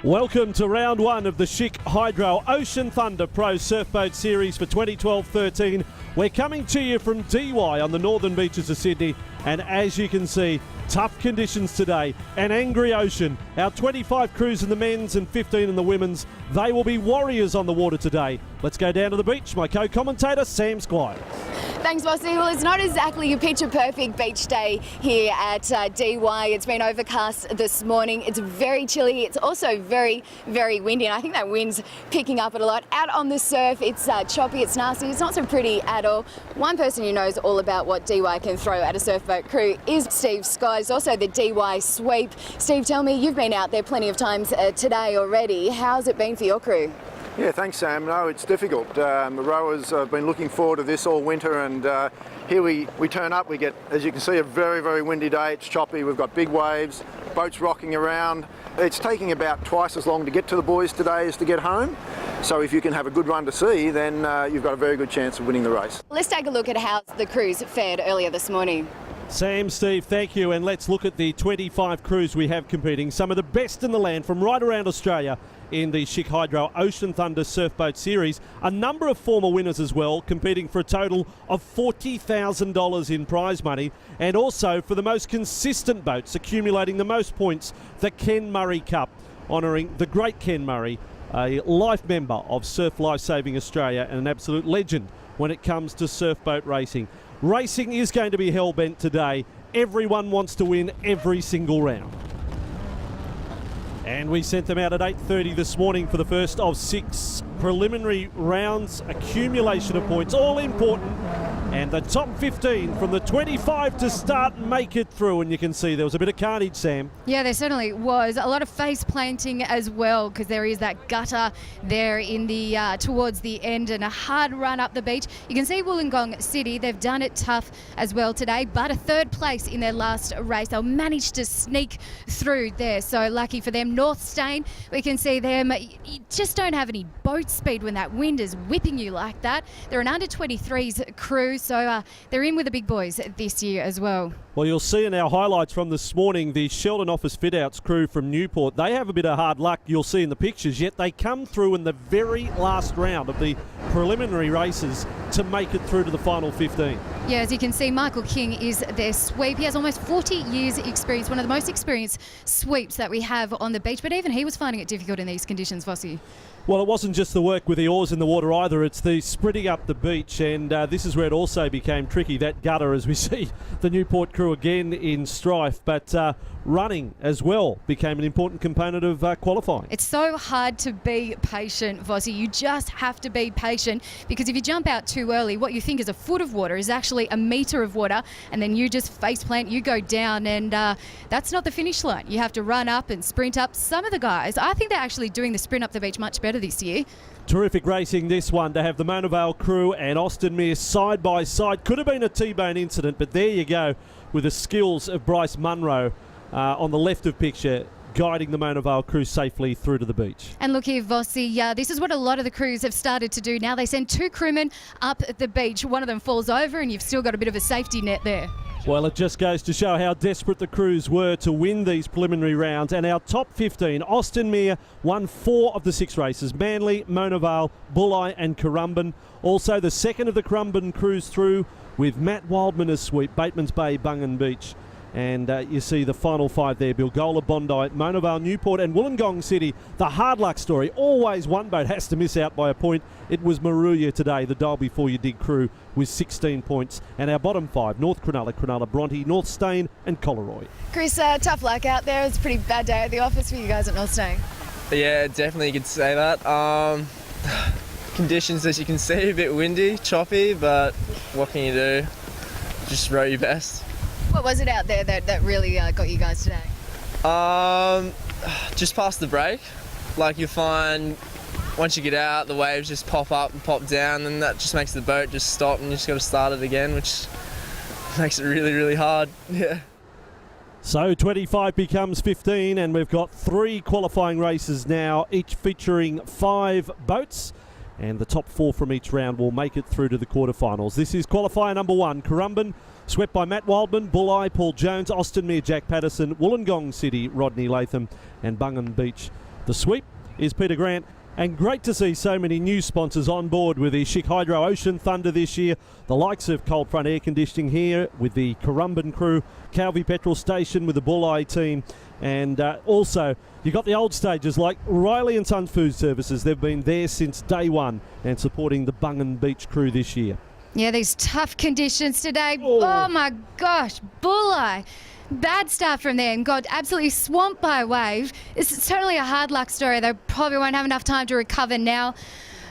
Welcome to round one of the Chic Hydro Ocean Thunder Pro Surfboat Series for 2012-13. We're coming to you from DY on the northern beaches of Sydney, and as you can see, tough conditions today, an angry ocean. Our 25 crews in the men's and 15 in the women's, they will be warriors on the water today. Let's go down to the beach. My co-commentator, Sam Squires. Thanks, Bossy. Well, it's not exactly a picture-perfect beach day here at DY. It's been overcast this morning. It's very chilly. It's also very, very windy, and I think that wind's picking up a lot. Out on the surf, it's choppy, it's nasty, it's not so pretty at all. One person who knows all about what DY can throw at a surfboat crew is Steve Scott. He's also the DY sweep. Steve, tell me, you've been out there plenty of times today already. How's it been for your crew? Yeah, thanks Sam. No, it's difficult. The rowers have been looking forward to this all winter, and here we turn up, we get, as you can see, a very, very windy day. It's choppy, we've got big waves, boats rocking around. It's taking about twice as long to get to the buoys today as to get home. So if you can have a good run to sea, then you've got a very good chance of winning the race. Let's take a look at how the crews fared earlier this morning. Sam, Steve, thank you, and let's look at the 25 crews we have competing. Some of the best in the land from right around Australia in the Chic Hydro Ocean Thunder Surfboat Series. A number of former winners as well, competing for a total of $40,000 in prize money, and also for the most consistent boats, accumulating the most points, the Ken Murray Cup, honouring the great Ken Murray, a life member of Surf Life Saving Australia and an absolute legend when it comes to surfboat racing. Racing is going to be hell-bent today. Everyone wants to win every single round. And we sent them out at 8:30 this morning for the first of 6 preliminary rounds. Accumulation of points, all important. And the top 15 from the 25 to start make it through. And you can see there was a bit of carnage, Sam. Yeah, there certainly was. A lot of face planting as well, because there is that gutter there in the towards the end, and a hard run up the beach. You can see Wollongong City, they've done it tough as well today, but a third place in their last race. They'll manage to sneak through there, so lucky for them. North Stain, we can see them, you just don't have any boat speed when that wind is whipping you like that. They're an under 23s crew, so they're in with the big boys this year as well. Well, you'll see in our highlights from this morning, the Sheldon Office Fit Outs crew from Newport, they have a bit of hard luck, you'll see in the pictures, yet they come through in the very last round of the preliminary races to make it through to the final 15. Yeah, as you can see, Michael King is their sweep. He has almost 40 years experience, one of the most experienced sweeps that we have on the beach, but even he was finding it difficult in these conditions, Vossi. Well, it wasn't just the work with the oars in the water either, it's the sprinting up the beach, and this is where it also became tricky, that gutter, as we see the Newport crew again in strife, but running as well became an important component of qualifying. It's so hard to be patient, Vossi. You just have to be patient, because if you jump out too early, what you think is a foot of water is actually a metre of water, and then you just face plant, you go down, and that's not the finish line. You have to run up and sprint up. Some of the guys, I think they're actually doing the sprint up the beach much better this year. Terrific racing this one, to have the Mona Vale crew and Austin Mere side by side. Could have been a T-bone incident, but there you go with the skills of Bryce Munro on the left of picture, guiding the Mona Vale crew safely through to the beach. And look here, Vossi, this is what a lot of the crews have started to do now. They send 2 crewmen up the beach. One of them falls over, and you've still got a bit of a safety net there. Well, it just goes to show how desperate the crews were to win these preliminary rounds. And our top 15, Austin Mere won 4 of the 6 races. Manly, Mona Vale, Bulli and Currumbin. Also the second of the Currumbin crews through with Matt Wildman as sweep, Bateman's Bay, Bungan Beach. And you see the final 5 there, Bilgola, Bondi, Mona Vale, Newport and Wollongong City. The hard luck story, always one boat has to miss out by a point. It was Maruya today, the dial before you dig crew, with 16 points. And our bottom 5, North Cronulla, Cronulla, Bronte, North Stain and Coleroy. Chris, tough luck out there. It's a pretty bad day at the office for you guys at North Stain. Yeah, definitely you could say that. Conditions, as you can see, a bit windy, choppy, but what can you do? Just row your best. What was it out there that really got you guys today? Just past the break. Like, you'll find once you get out, the waves just pop up and pop down, and that just makes the boat just stop, and you just got to start it again, which makes it really, really hard. Yeah. So 25 becomes 15, and we've got 3 qualifying races now, each featuring 5 boats. And the top 4 from each round will make it through to the quarterfinals. This is qualifier number 1, Currumbin, swept by Matt Wildman, Bulli, Paul Jones, Austin Mere, Jack Patterson, Wollongong City, Rodney Latham, and Bungan Beach, The sweep is Peter Grant. And great to see so many new sponsors on board with the Chic Hydro Ocean Thunder this year. The likes of Cold Front Air Conditioning here with the Currumbin crew, Calvi Petrol Station with the Bulleye team, and also you got the old stages like Riley and Sons Food Services. They've been there since day one and supporting the Bungan Beach crew this year. Yeah, these tough conditions today. Oh my gosh, Bulleye. Bad start from there and got absolutely swamped by a wave. It's totally a hard luck story. They probably won't have enough time to recover now.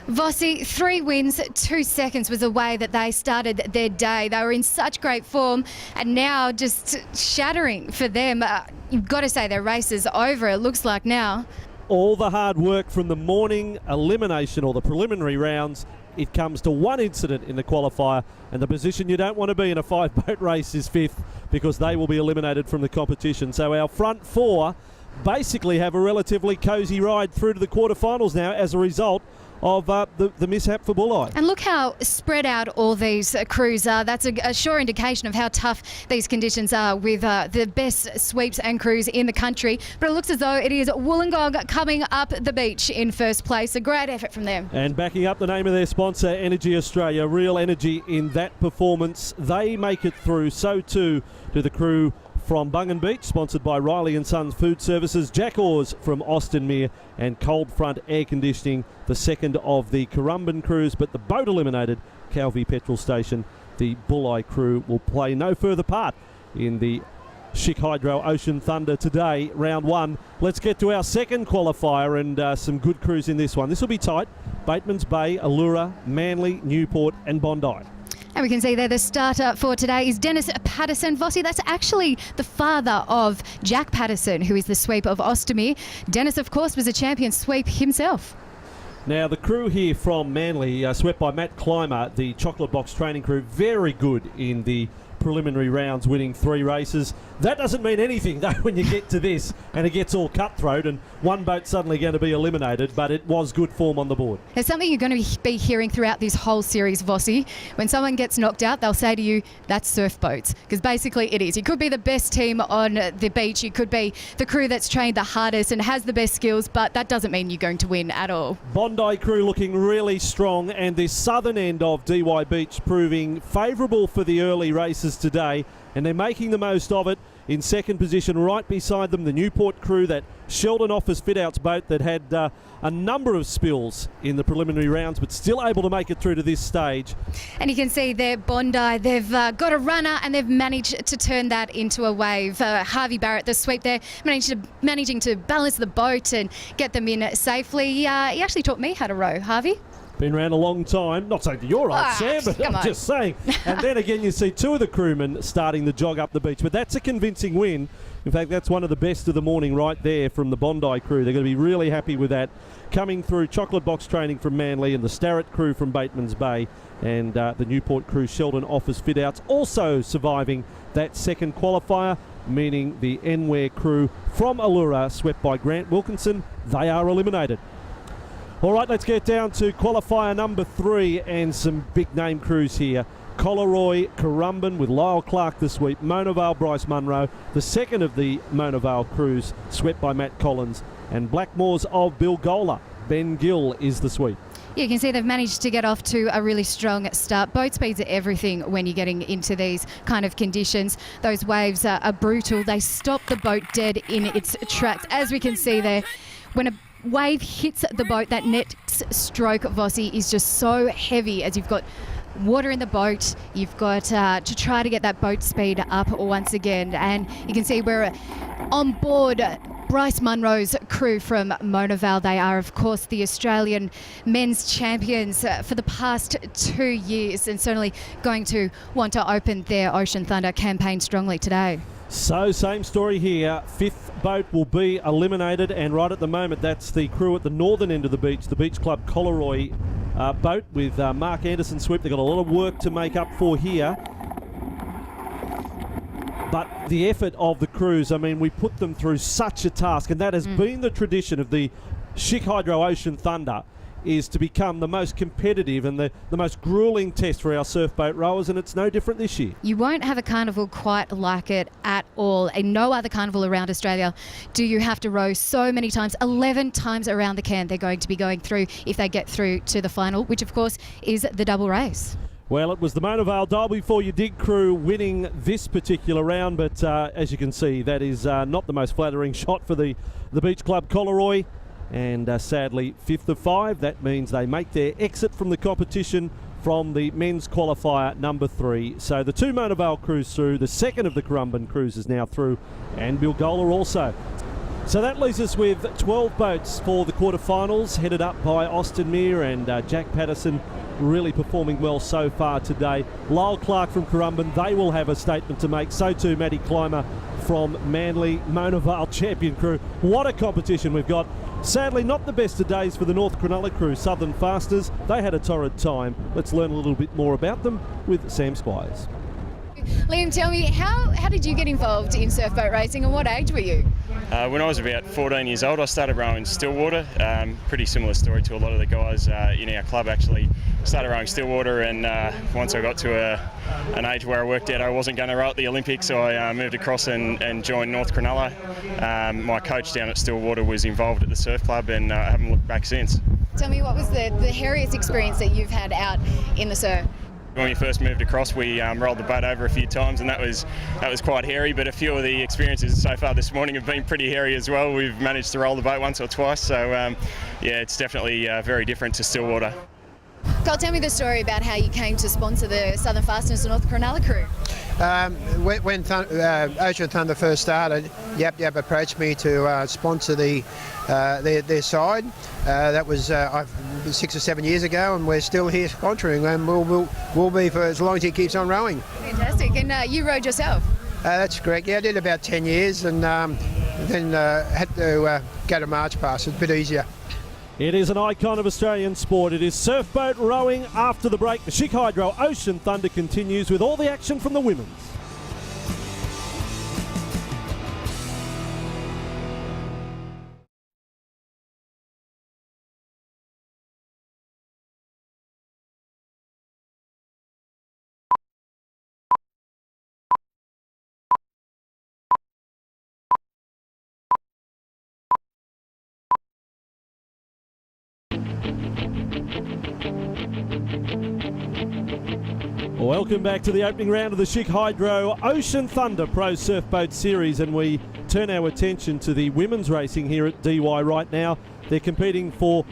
Vossi, 3 wins, 2 seconds was the way that they started their day. They were in such great form and now just shattering for them. You've got to say their race is over, it looks like now. All the hard work from the morning elimination or the preliminary rounds, it comes to one incident in the qualifier, and the position you don't want to be in a 5-boat race is 5th because they will be eliminated from the competition. So our front 4 basically have a relatively cosy ride through to the quarterfinals now as a result of the mishap for Bulleye. And look how spread out all these crews are. That's a sure indication of how tough these conditions are with the best sweeps and crews in the country. But it looks as though it is Wollongong coming up the beach in first place. A great effort from them. And backing up the name of their sponsor, Energy Australia, real energy in that performance. They make it through, so too do the crew from Bungan Beach, sponsored by Riley and Sons Food Services, Jack Oars from Austin Mere, and Cold Front Air Conditioning, the second of the Currumbin crews. But the boat eliminated, Calvi Petrol Station, the Bulleye crew will play no further part in the Chic Hydro Ocean Thunder today, round 1. Let's get to our second qualifier and some good crews in this one. This will be tight. Batemans Bay, Allura, Manly, Newport and Bondi. And we can see there the starter for today is Dennis Patterson. Vossi, that's actually the father of Jack Patterson, who is the sweep of Ostomy. Dennis, of course, was a champion sweep himself. Now, the crew here from Manly, swept by Matt Clymer, the Chocolate Box training crew, very good in the preliminary rounds, winning 3 races. That doesn't mean anything, though, when you get to this and it gets all cutthroat and one boat's suddenly going to be eliminated, but it was good form on the board. There's something you're going to be hearing throughout this whole series, Vossi. When someone gets knocked out, they'll say to you, that's surf boats, because basically it is. You could be the best team on the beach, you could be the crew that's trained the hardest and has the best skills, but that doesn't mean you're going to win at all. Bondi crew looking really strong, and this southern end of DY Beach proving favourable for the early races today, and they're making the most of it. In second position, right beside them, the Newport crew, that Sheldon Office Fit-Outs boat that had a number of spills in the preliminary rounds, but still able to make it through to this stage. And you can see there, Bondi, they've got a runner and they've managed to turn that into a wave. Harvey Barrett, the sweep there, managing to balance the boat and get them in safely. He actually taught me how to row, Harvey. Been around a long time. Not saying that you're right, Sam, but I'm just saying. And then again, you see 2 of the crewmen starting the jog up the beach. But that's a convincing win. In fact, that's one of the best of the morning right there from the Bondi crew. They're going to be really happy with that. Coming through, Chocolate Box training from Manly and the Starrett crew from Batemans Bay, and the Newport crew, Sheldon Office Fit-Outs, also surviving that second qualifier, meaning the Enware crew from Allura, swept by Grant Wilkinson, they are eliminated. All right, let's get down to qualifier number 3 and some big name crews here. Collaroy, Currumbin with Lyle Clark the sweep, Mona Vale, Bryce Munro, the second of the Mona Vale crews, swept by Matt Collins, and Blackmores of Bilgola, Ben Gill is the sweep. You can see they've managed to get off to a really strong start. Boat speeds are everything when you're getting into these kind of conditions. Those waves are brutal. They stop the boat dead in its tracks. As we can see there, when a wave hits the boat, that next stroke, Vossi, is just so heavy as you've got water in the boat. You've got to try to get that boat speed up once again. And you can see we're on board Bryce Munro's crew from Mona Vale. They are, of course, the Australian men's champions for the past 2 years, and certainly going to want to open their Ocean Thunder campaign strongly today. So, same story here. 5th boat will be eliminated, and right at the moment, that's the crew at the northern end of the beach, the Beach Club Collaroy boat with Mark Anderson sweep. They've got a lot of work to make up for here. But the effort of the crews, I mean, we put them through such a task, and that has been the tradition of the Chic Hydro Ocean Thunder, is to become the most competitive and the most grueling test for our surf boat rowers, and it's no different this year. You won't have a carnival quite like it at all. In no other carnival around Australia do you have to row so many times, 11 times around the Cairn they're going to be going through if they get through to the final, which of course is the double race. Well, it was the Mona Vale Dial Before You Dig crew winning this particular round, but as you can see, that is not the most flattering shot for the Beach Club Collaroy. And sadly, 5th of 5. That means they make their exit from the competition from the men's qualifier number 3. So the 2 Mona Vale crews through, the second of the Currumbin crews is now through, and Bilgola also. So that leaves us with 12 boats for the quarterfinals, headed up by Austin Meir and Jack Patterson, really performing well so far today. Lyle Clark from Currumbin, they will have a statement to make. So too Maddie Clymer from Manly, Mona Vale champion crew. What a competition we've got. Sadly, not the best of days for the North Cronulla crew, Southern Fasters. They had a torrid time. Let's learn a little bit more about them with Sam Squires. Liam, tell me, how did you get involved in surf boat racing, and what age were you? When I was about 14 years old, I started rowing Stillwater. Pretty similar story to a lot of the guys in our club, actually. Started rowing Stillwater, and once I got to an age where I worked out I wasn't going to row at the Olympics, so I moved across and joined North Cronulla. My coach down at Stillwater was involved at the surf club, and I haven't looked back since. Tell me, what was the hairiest experience that you've had out in the surf? When we first moved across, we rolled the boat over a few times, and that was quite hairy. But a few of the experiences so far this morning have been pretty hairy as well. We've managed to roll the boat once or twice, so yeah, it's definitely very different to Stillwater. Cole, tell me the story about how you came to sponsor the Southern Fasters and North Cronulla crew. When Ocean Thunder first started, Yap Yap approached me to sponsor their side. That was 6 or 7 years ago, and we're still here sponsoring, and we'll be for as long as he keeps on rowing. Fantastic. And you rowed yourself? That's correct. Yeah, I did about 10 years, and then had to go to March Pass. It's a bit easier. It is an icon of Australian sport. It is surf boat rowing. After the break, the Chic Hydro Ocean Thunder continues with all the action from the women's. Welcome back to the opening round of the Chic Hydro Ocean Thunder Pro Surf Boat Series, and we turn our attention to the women's racing here at DY right now. They're competing for,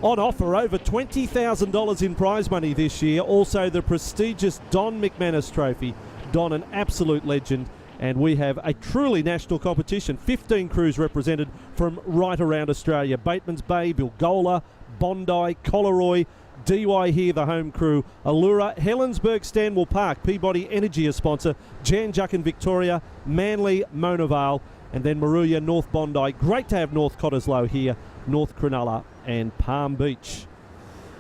on offer, over $20,000 in prize money this year. Also the prestigious Don McManus Trophy. Don, an absolute legend, and we have a truly national competition. 15 crews represented from right around Australia. Bateman's Bay, Bilgola, Bondi, Collaroy, DY here, the home crew, Allura, Helensburgh, Stanwell Park, Peabody Energy a sponsor, Jan Juck and Victoria, Manly, Mona Vale, and then Moruya, North Bondi. Great to have North Cottesloe here, North Cronulla and Palm Beach.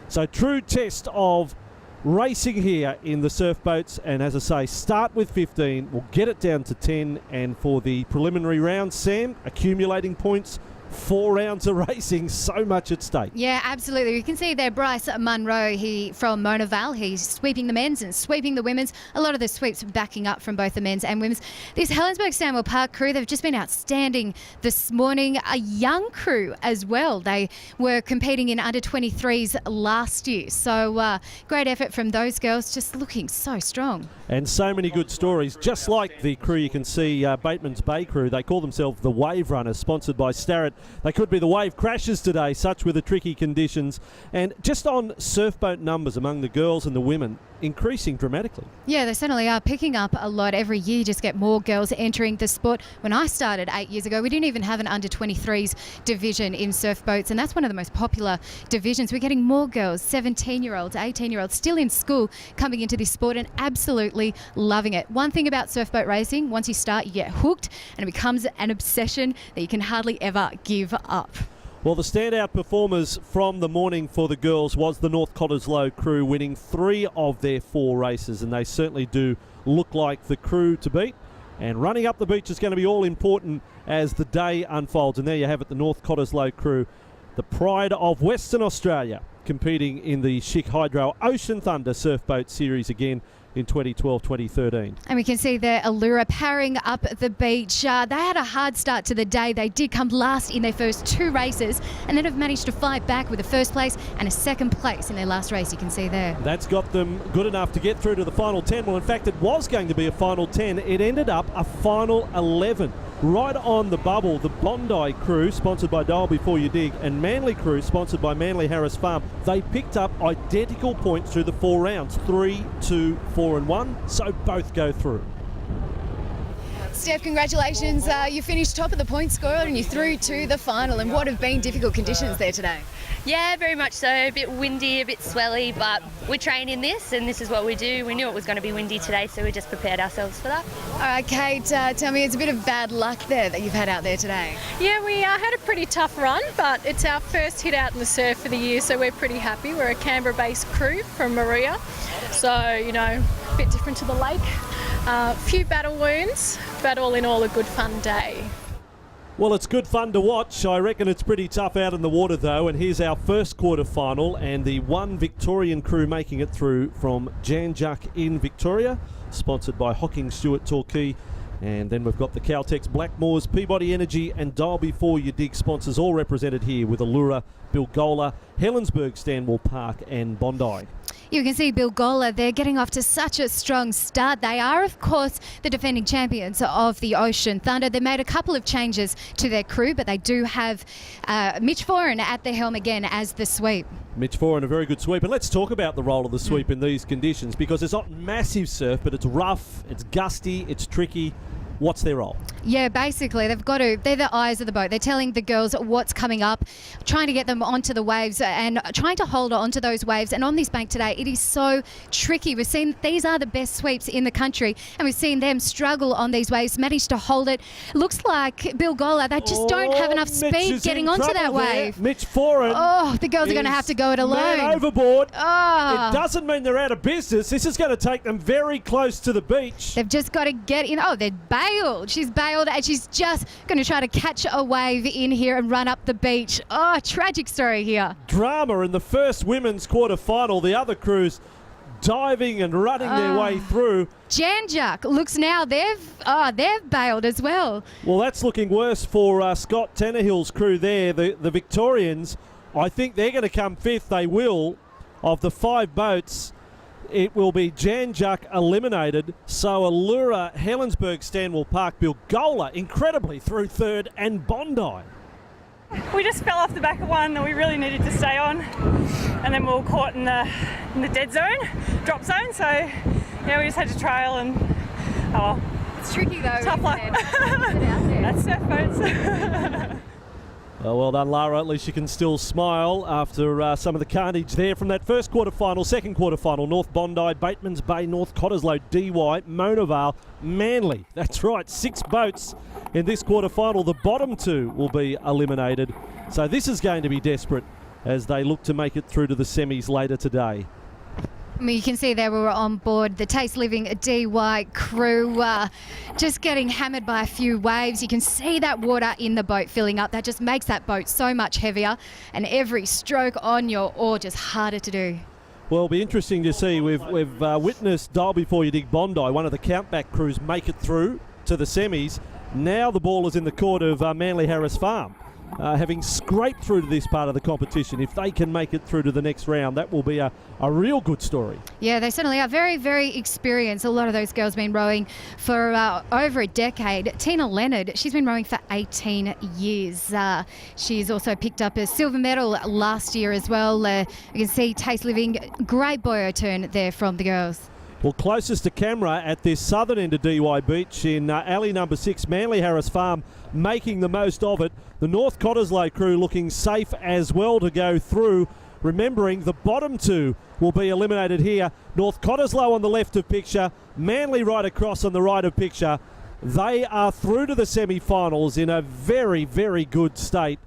So true test of racing here in the surf boats, and as I say, start with 15, we'll get it down to 10, and for the preliminary round, Sam, accumulating points, 4 rounds of racing, so much at stake. Yeah, absolutely. You can see there Bryce Munro, he from Mona Vale. He's sweeping the men's and sweeping the women's. A lot of the sweeps backing up from both the men's and women's. This Helensburgh Stanwell Park crew, they've just been outstanding this morning. A young crew as well. They were competing in under 23s last year. So great effort from those girls, just looking so strong. And so many good stories, just like the crew you can see, Bateman's Bay crew. They call themselves the Wave Runners, sponsored by Starrett. They could be the wave crashers today, such were the tricky conditions. And just on surf boat numbers among the girls and the women, increasing dramatically. Yeah, they certainly are picking up a lot. Every year you just get more girls entering the sport. When I started 8 years ago, we didn't even have an under 23s division in surf boats, and that's one of the most popular divisions. We're getting more girls, 17-year-olds, 18-year-olds, still in school, coming into this sport and absolutely loving it. One thing about surf boat racing, once you start, you get hooked, and it becomes an obsession that you can hardly ever give up. Well, the standout performers from the morning for the girls was the North Cottesloe crew, winning 3 of their 4 races, and they certainly do look like the crew to beat. And running up the beach is going to be all important as the day unfolds. And there you have it, the North Cottesloe crew, the pride of Western Australia. competing in the Chic Hydro Ocean Thunder Surfboat Series again in 2012-2013. And we can see there Allura powering up the beach. They had a hard start to the day. They did come last in their first 2 races and then have managed to fight back with a first place and a second place in their last race, you can see there. That's got them good enough to get through to the final 10. Well, in fact, it was going to be a final 10. It ended up a final 11. Right on the bubble, the Bondi crew, sponsored by Dial Before You Dig, and Manly crew, sponsored by Manly Harris Farm, they picked up identical points through the 4 rounds, 3, 2, 4 and 1, so both go through. Steph, congratulations. You finished top of the point scorer and you through to the final. And what have been difficult conditions there today? Yeah, very much so. A bit windy, a bit swelly, but we're training this and this is what we do. We knew it was going to be windy today, so we just prepared ourselves for that. All right, Kate, tell me, it's a bit of bad luck there that you've had out there today. Yeah, we had a pretty tough run, but it's our first hit out in the surf for the year, so we're pretty happy. We're a Canberra-based crew from Maria, so, you know, a bit different to the lake. Few battle wounds, but all in all a good fun day. Well, it's good fun to watch. I reckon it's pretty tough out in the water, though. And here's our first quarter final, and the one Victorian crew making it through from Jan Juck in Victoria, sponsored by Hocking Stewart Torquay. And then we've got the Caltex Blackmores, Peabody Energy, and Dial Before You Dig sponsors all represented here with Allura, Bilgola, Helensburgh, Stanwell Park, and Bondi. You can see Bilgola, they're getting off to such a strong start. They are, of course, the defending champions of the Ocean Thunder. They made a couple of changes to their crew, but they do have Mitch Foran at the helm again as the sweep. Mitch Foran, a very good sweep. And let's talk about the role of the sweep in these conditions, because it's not massive surf, but it's rough, it's gusty, it's tricky. What's their role? Yeah, basically, they're the eyes of the boat. They're telling the girls what's coming up, trying to get them onto the waves and trying to hold on to those waves. And on this bank today, it is so tricky. We've seen these are the best sweeps in the country, and we've seen them struggle on these waves, manage to hold it. Looks like Bilgola, they just don't have enough speed getting onto that wave. Mitch Foran. Oh, the girls are going to have to go it alone. Man overboard. Oh. It doesn't mean they're out of business. This is going to take them very close to the beach. They've just got to get in. Oh, they're bailed. She's bailed and she's just going to try to catch a wave in here and run up the beach. Oh, tragic story here. Drama in the first women's quarter final. The other crews diving and running their way through. Jan Juck looks now they've bailed as well. Well, that's looking worse for Scott Tannehill's crew there. The Victorians, I think they're going to come fifth. They will. Of the 5 boats, it will be Jan Juck eliminated. So Allura, Helensburgh, Stanwell Park, Bilgola incredibly through third, and Bondi. We just fell off the back of one that we really needed to stay on, and then we were caught in the dead zone, drop zone. So yeah, we just had to trail and It's tricky though. tough luck. That's surf boats. Well done, Lara. At least you can still smile after some of the carnage there from that first quarter final, second quarter final. North Bondi, Bateman's Bay, North Cottesloe, DY, Monavale, Manly. That's right, 6 boats in this quarter final. The bottom 2 will be eliminated. So this is going to be desperate as they look to make it through to the semis later today. I mean, you can see there we were on board the Taste Living DY crew, just getting hammered by a few waves. You can see that water in the boat filling up. That just makes that boat so much heavier, and every stroke on your oar just harder to do. Well, it'll be interesting to see. We've witnessed Dial Before You Dig Bondi, one of the countback crews, make it through to the semis. Now the ball is in the court of Manly Harris Farm. Having scraped through to this part of the competition, if they can make it through to the next round, that will be a real good story. Yeah, they certainly are. Very, very experienced. A lot of those girls have been rowing for over a decade. Tina Leonard, she's been rowing for 18 years. She's also picked up a silver medal last year as well. You can see Taste Living, great boyo turn there from the girls. Well, closest to camera at this southern end of DY Beach in alley number 6, Manly Harris Farm making the most of it. The North Cottesloe crew looking safe as well to go through. Remembering the bottom 2 will be eliminated here. North Cottesloe on the left of picture, Manly right across on the right of picture. They are through to the semi-finals in a very, very good state.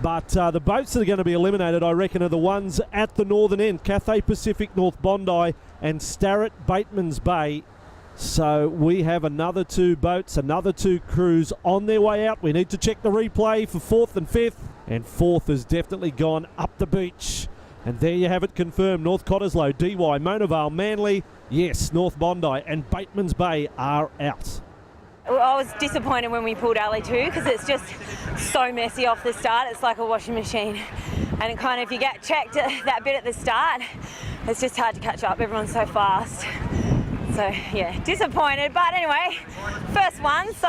But the boats that are going to be eliminated, I reckon, are the ones at the northern end. Cathay Pacific, North Bondi, and Starrett, Bateman's Bay. So we have another 2 boats, another 2 crews on their way out. We need to check the replay for 4th and 5th. And 4th has definitely gone up the beach. And there you have it confirmed. North Cottesloe, DY, Mona Vale, Manly, yes, North Bondi and Bateman's Bay are out. I was disappointed when we pulled alley 2 because it's just so messy off the start. It's like a washing machine. And it kind of, if you get checked that bit at the start, it's just hard to catch up. Everyone's so fast. So, yeah, disappointed. But anyway, first one, so,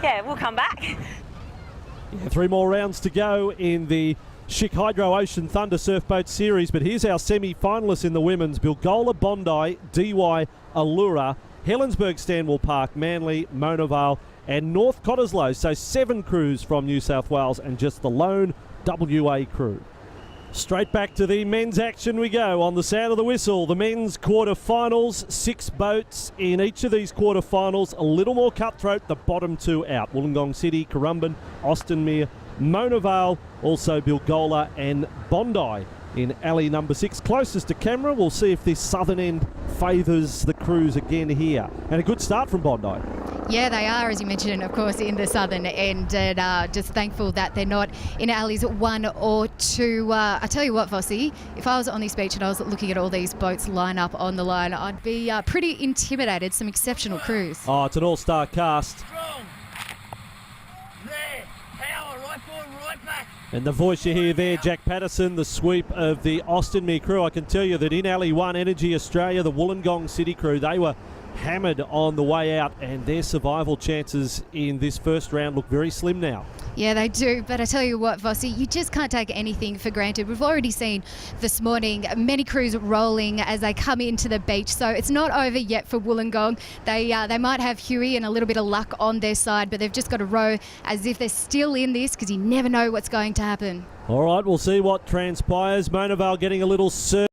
yeah, we'll come back. Yeah, 3 more rounds to go in the Chic Hydro Ocean Thunder Surfboat Series. But here's our semi-finalists in the women's. Bilgola, Bondi, DY, Allura, Helensburgh, Stanwell Park, Manly, Mona Vale and North Cottesloe. So 7 crews from New South Wales and just the lone WA crew. Straight back to the men's action we go on the sound of the whistle. The men's quarter-finals, 6 boats in each of these quarter-finals. A little more cutthroat, the bottom 2 out. Wollongong City, Currumbin, Austinmere, Mona Vale, also Bilgola and Bondi in alley number 6. Closest to camera, we'll see if this southern end favours the crews again here. And a good start from Bondi. Yeah, they are, as you mentioned, of course, in the southern end, and just thankful that they're not in alleys 1 or 2. I tell you what, Vossi, if I was on this beach and I was looking at all these boats line up on the line, I'd be pretty intimidated. Some exceptional crews. Oh, it's an all-star cast. And the voice you hear there, Jack Patterson, the sweep of the Austinmere crew. I can tell you that in Alley 1, Energy Australia, the Wollongong City crew, they were hammered on the way out, and their survival chances in this first round look very slim now. Yeah, they do. But I tell you what, Vossi, you just can't take anything for granted. We've already seen this morning many crews rolling as they come into the beach. So it's not over yet for Wollongong. They might have Huey and a little bit of luck on their side, but they've just got to row as if they're still in this because you never know what's going to happen. All right, we'll see what transpires. Mona Vale getting a little surge.